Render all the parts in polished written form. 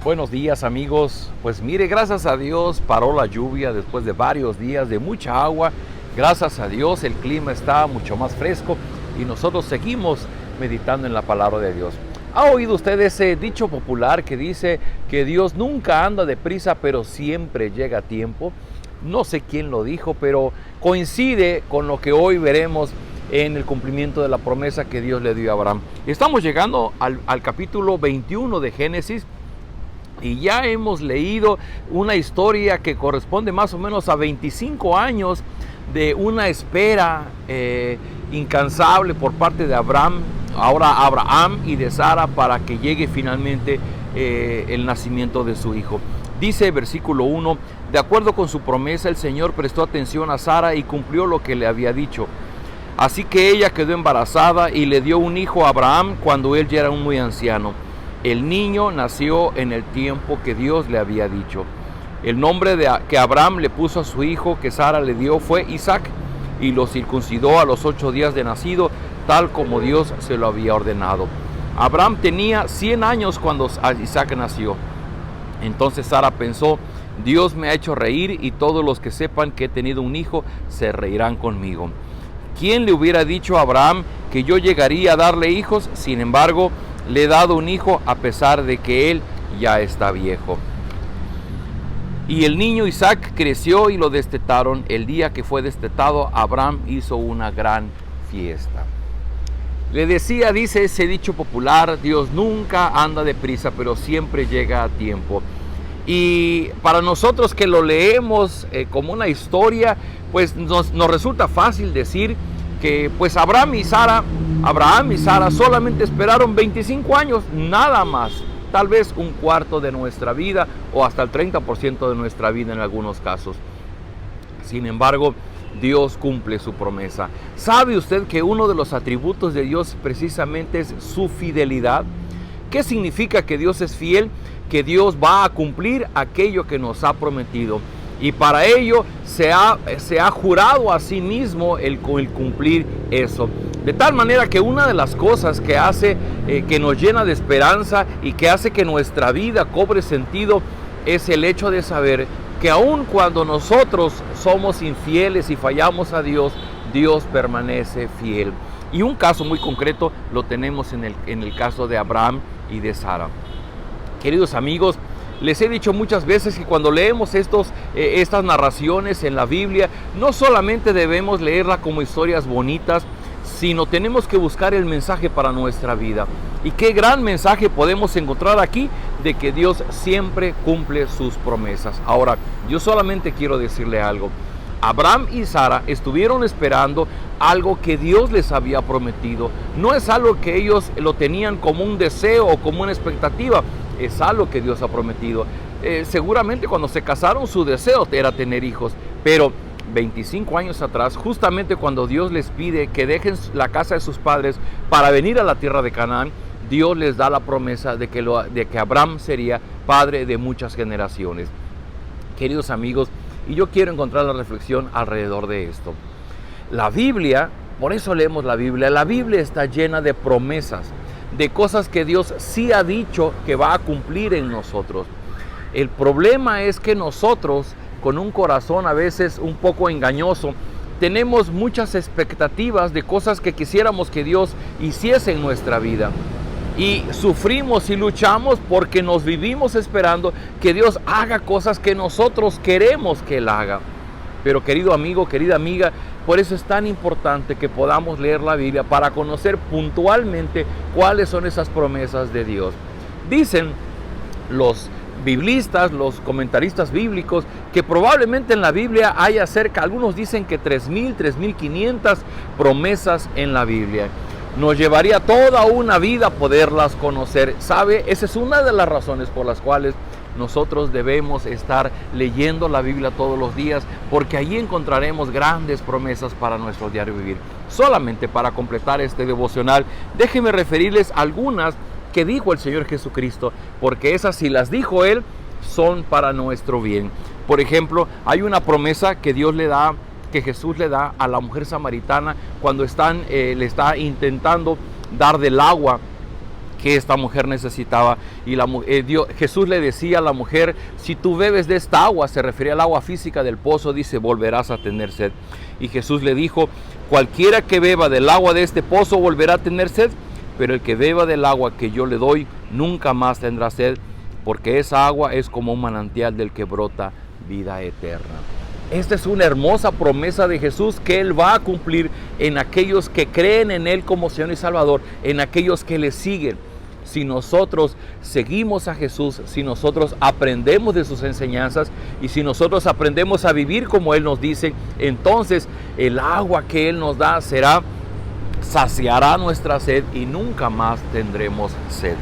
Buenos días amigos, pues mire, gracias a Dios paró la lluvia después de varios días de mucha agua. Gracias a Dios el clima está mucho más fresco y nosotros seguimos meditando en la palabra de Dios. ¿Ha oído usted ese dicho popular que dice que Dios nunca anda deprisa pero siempre llega a tiempo? No sé quién lo dijo, pero coincide con lo que hoy veremos en el cumplimiento de la promesa que Dios le dio a Abraham. Estamos llegando al capítulo 21 de Génesis. Y ya hemos leído una historia que corresponde más o menos a 25 años de una espera incansable por parte de Abraham y de Sara para que llegue finalmente el nacimiento de su hijo. Dice versículo 1, de acuerdo con su promesa el Señor prestó atención a Sara y cumplió lo que le había dicho. Así que ella quedó embarazada y le dio un hijo a Abraham cuando él ya era muy anciano. El niño nació en el tiempo que Dios le había dicho. El nombre que Abraham le puso a su hijo que Sara le dio fue Isaac, y lo circuncidó a los 8 días de nacido, tal como Dios se lo había ordenado. Abraham tenía 100 años cuando Isaac nació. Entonces Sara pensó, Dios me ha hecho reír y todos los que sepan que he tenido un hijo se reirán conmigo. ¿Quién le hubiera dicho a Abraham que yo llegaría a darle hijos? Sin embargo, le he dado un hijo a pesar de que él ya está viejo. Y el niño Isaac creció y lo destetaron. El día que fue destetado, Abraham hizo una gran fiesta. Dice ese dicho popular, Dios nunca anda deprisa, pero siempre llega a tiempo. Y para nosotros que lo leemos como una historia, pues nos resulta fácil decir que pues Abraham y Sara solamente esperaron 25 años, nada más, tal vez un cuarto de nuestra vida o hasta el 30% de nuestra vida en algunos casos. Sin embargo, Dios cumple su promesa. ¿Sabe usted que uno de los atributos de Dios precisamente es su fidelidad? ¿Qué significa que Dios es fiel? Que Dios va a cumplir aquello que nos ha prometido. Y para ello se ha jurado a sí mismo el cumplir eso. De tal manera que una de las cosas que hace, que nos llena de esperanza y que hace que nuestra vida cobre sentido, es el hecho de saber que aun cuando nosotros somos infieles y fallamos a Dios, Dios permanece fiel. Y un caso muy concreto lo tenemos en el caso de Abraham y de Sara. Queridos amigos, les he dicho muchas veces que cuando leemos estas narraciones en la Biblia, no solamente debemos leerla como historias bonitas, sino tenemos que buscar el mensaje para nuestra vida. Y qué gran mensaje podemos encontrar aquí de que Dios siempre cumple sus promesas. Ahora, yo solamente quiero decirle algo. Abraham y Sara estuvieron esperando algo que Dios les había prometido. No es algo que ellos lo tenían como un deseo o como una expectativa. Es algo que Dios ha prometido. Seguramente cuando se casaron su deseo era tener hijos, pero 25 años atrás, justamente cuando Dios les pide que dejen la casa de sus padres para venir a la tierra de Canaán, Dios les da la promesa de que Abraham sería padre de muchas generaciones. Queridos amigos, y yo quiero encontrar la reflexión alrededor de esto. La Biblia, por eso leemos la Biblia está llena de promesas, de cosas que Dios sí ha dicho que va a cumplir en nosotros. El problema es que nosotros, con un corazón a veces un poco engañoso, tenemos muchas expectativas de cosas que quisiéramos que Dios hiciese en nuestra vida. Y sufrimos y luchamos porque nos vivimos esperando que Dios haga cosas que nosotros queremos que Él haga. Pero querido amigo, querida amiga, por eso es tan importante que podamos leer la Biblia para conocer puntualmente cuáles son esas promesas de Dios. Dicen los biblistas, los comentaristas bíblicos, que probablemente en la Biblia haya algunos dicen que 3,000, 3,500 promesas en la Biblia. Nos llevaría toda una vida poderlas conocer. ¿Sabe? Esa es una de las razones por las cuales nosotros debemos estar leyendo la Biblia todos los días, porque allí encontraremos grandes promesas para nuestro diario vivir. Solamente para completar este devocional, déjenme referirles algunas que dijo el Señor Jesucristo, porque esas, si las dijo Él, son para nuestro bien. Por ejemplo, hay una promesa que Jesús le da a la mujer samaritana cuando le está intentando dar del agua que esta mujer necesitaba. Y Jesús le decía a la mujer: si tú bebes de esta agua, se refería al agua física del pozo, dice, volverás a tener sed. Y Jesús le dijo: cualquiera que beba del agua de este pozo volverá a tener sed, pero el que beba del agua que yo le doy nunca más tendrá sed, porque esa agua es como un manantial del que brota vida eterna. Esta es una hermosa promesa de Jesús que Él va a cumplir en aquellos que creen en Él como Señor y Salvador, en aquellos que le siguen. Si nosotros seguimos a Jesús, si nosotros aprendemos de sus enseñanzas y si nosotros aprendemos a vivir como Él nos dice, entonces el agua que Él nos da saciará nuestra sed y nunca más tendremos sed.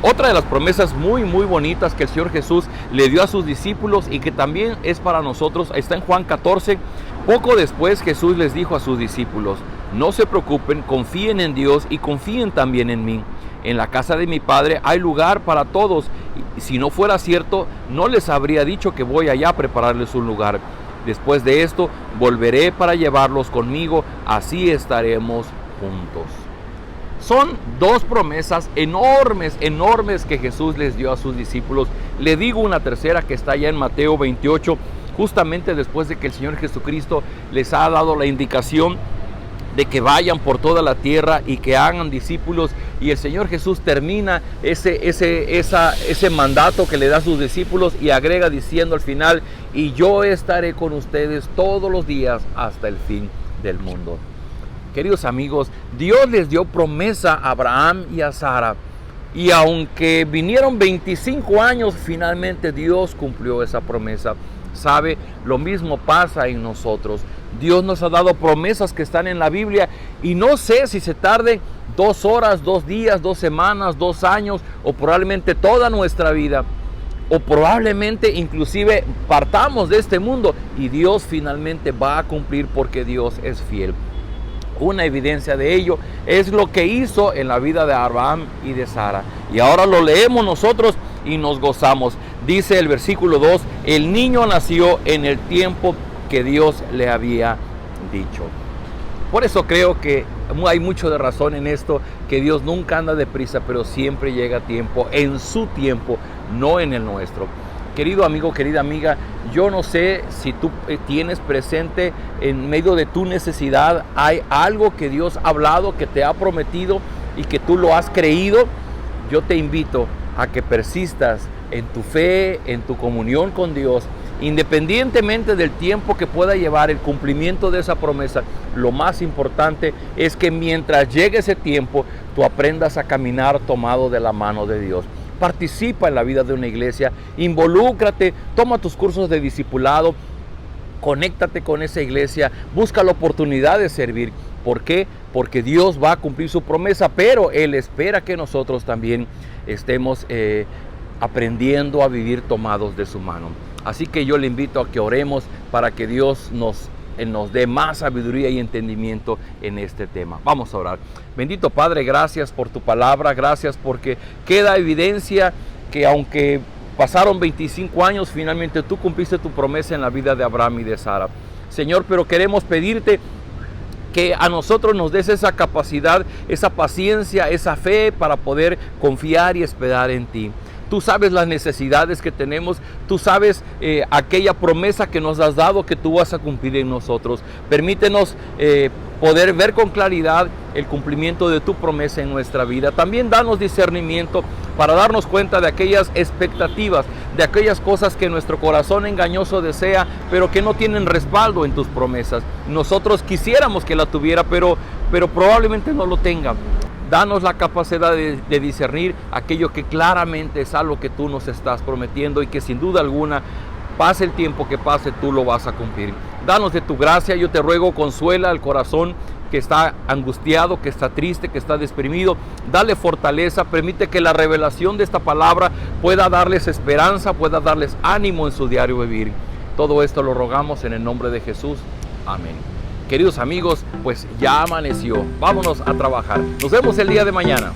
Otra de las promesas muy bonitas que el Señor Jesús le dio a sus discípulos y que también es para nosotros, está en Juan 14. Poco después Jesús les dijo a sus discípulos: no se preocupen, confíen en Dios y confíen también en mí. En la casa de mi Padre hay lugar para todos, y si no fuera cierto, no les habría dicho que voy allá a prepararles un lugar. Después de esto, volveré para llevarlos conmigo, así estaremos juntos. Son dos promesas enormes que Jesús les dio a sus discípulos. Le digo una tercera que está allá en Mateo 28, justamente después de que el Señor Jesucristo les ha dado la indicación de que vayan por toda la tierra y que hagan discípulos, y el Señor Jesús termina ese mandato que le da a sus discípulos y agrega diciendo al final: y yo estaré con ustedes todos los días hasta el fin del mundo. Queridos amigos, Dios les dio promesa a Abraham y a Sara, y aunque vinieron 25 años, finalmente Dios cumplió esa promesa. ¿Sabe? Lo mismo pasa en nosotros. Dios nos ha dado promesas que están en la Biblia, y no sé si se tarde 2 horas, 2 días, 2 semanas, 2 años, o probablemente toda nuestra vida, o probablemente inclusive partamos de este mundo y Dios finalmente va a cumplir, porque Dios es fiel. Una evidencia de ello es lo que hizo en la vida de Abraham y de Sara. Y ahora lo leemos nosotros y nos gozamos. Dice el versículo 2: el niño nació en el tiempo que Dios le había dicho. Por eso creo que hay mucho de razón en esto, que Dios nunca anda deprisa, pero siempre llega a tiempo, en su tiempo, no en el nuestro. Querido amigo, querida amiga, yo no sé si tú tienes presente en medio de tu necesidad, hay algo que Dios ha hablado, que te ha prometido y que tú lo has creído. Yo te invito a que persistas en tu fe, en tu comunión con Dios, independientemente del tiempo que pueda llevar el cumplimiento de esa promesa. Lo más importante es que mientras llegue ese tiempo, tú aprendas a caminar tomado de la mano de Dios. Participa en la vida de una iglesia, involúcrate, toma tus cursos de discipulado, conéctate con esa iglesia, busca la oportunidad de servir. ¿Por qué? Porque Dios va a cumplir su promesa, pero Él espera que nosotros también estemos aprendiendo a vivir tomados de su mano. Así que yo le invito a que oremos para que Dios nos dé más sabiduría y entendimiento en este tema. Vamos a orar. Bendito Padre, gracias por tu palabra, gracias porque queda evidencia que aunque pasaron 25 años, finalmente tú cumpliste tu promesa en la vida de Abraham y de Sara. Señor, pero queremos pedirte que a nosotros nos des esa capacidad, esa paciencia, esa fe para poder confiar y esperar en ti. Tú sabes las necesidades que tenemos, tú sabes aquella promesa que nos has dado que tú vas a cumplir en nosotros. Permítenos poder ver con claridad el cumplimiento de tu promesa en nuestra vida. También danos discernimiento para darnos cuenta de aquellas expectativas, de aquellas cosas que nuestro corazón engañoso desea, pero que no tienen respaldo en tus promesas. Nosotros quisiéramos que la tuviera, pero probablemente no lo tenga. Danos la capacidad de discernir aquello que claramente es algo que tú nos estás prometiendo y que sin duda alguna, pase el tiempo que pase, tú lo vas a cumplir. Danos de tu gracia, yo te ruego, consuela al corazón que está angustiado, que está triste, que está deprimido. Dale fortaleza, permite que la revelación de esta palabra pueda darles esperanza, pueda darles ánimo en su diario vivir. Todo esto lo rogamos en el nombre de Jesús. Amén. Queridos amigos, pues ya amaneció. Vámonos a trabajar. Nos vemos el día de mañana.